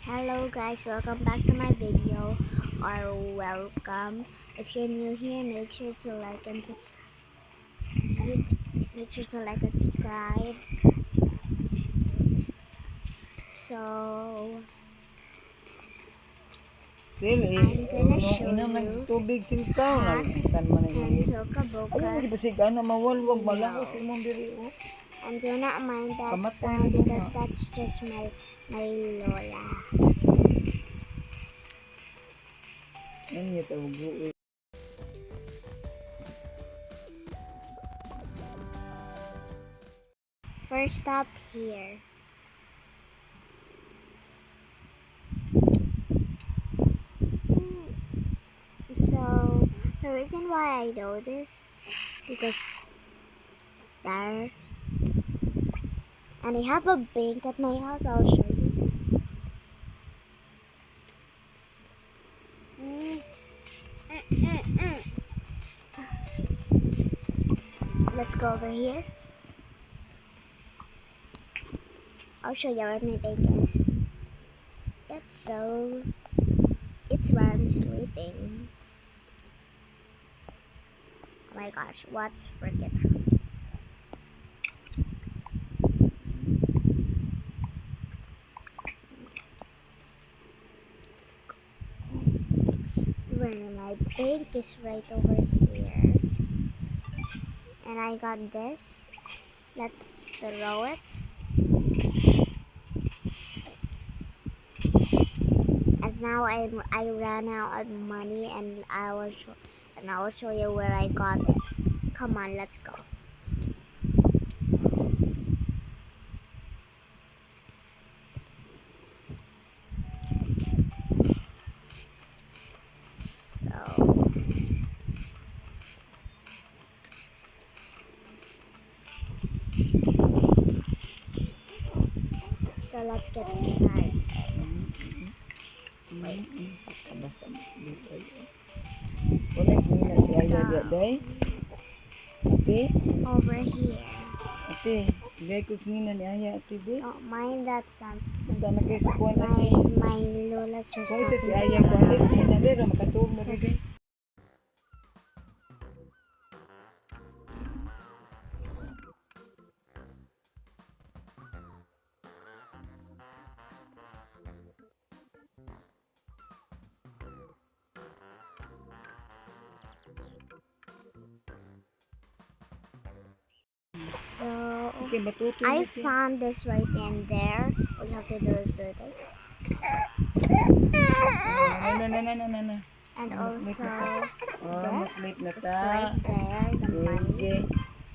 Hello guys, welcome back to my video, or welcome. If you're new here, make sure to like and subscribe. So Sili, I'm gonna show inom you ng tubig silkaw na hacks kan man and ni. Tokaboka. Ayun di basig ana mawalwag No. malangos imong diri oh. And do not mind that Kamatay sound rin because na. that's just my lola. Ano ito buo. First stop here. So the reason why I know this because there, and I have a bank at my house. I'll show you. Let's go over here. I'll show you where my bank is. It's where I'm sleeping. Oh my gosh, what's freaking happening? Where my bank is right over here. And I got this. Let's throw it. And now I ran out of money, and I will show you where I got it. Come on, let's go. So let's get started. Wala sila si Aya day. Ate, Over here. ate, gay ko singina ni Aya ate be. Don't mind that sounds because Sa nagay sa kuan ate. my lola's just Kung isa si talking Aya so ko alis loud. singina dere makatuog na rin. So Okay, matuto I na siya. found this right in there. All you have to do is do this. Na. And Mas also late na ta. Oh, mas late na this is ta. right there, the money. Sige.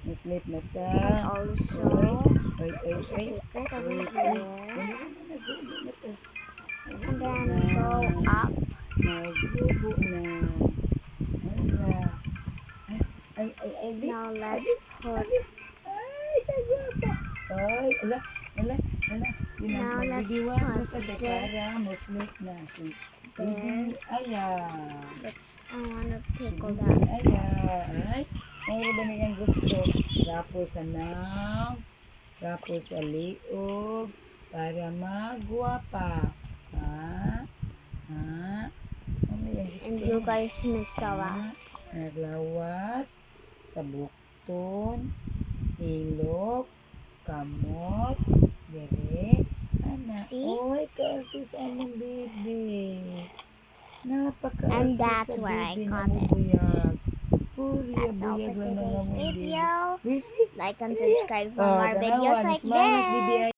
Mas late na ta. And also Ay. there's a secret over Ay. here. And then go up. Nagbubo na. Ay. Now let's put. Ay, ala. Now let's Bibiwasan put sa this dekara. Mas late na. there. I wanna pick all that. Ay, mayroon ba niyang gusto? Rapo sa nam, rapo sa liog, para magwapa. Ha? Ano yung gusto? And you guys missed the last. Naglawas, sa bukton, ilok, kamot, dere, anak. See? Oy, kaartis anong baby. Napaka And that's where I got it. That's all for today's video. Like and subscribe for more videos like this.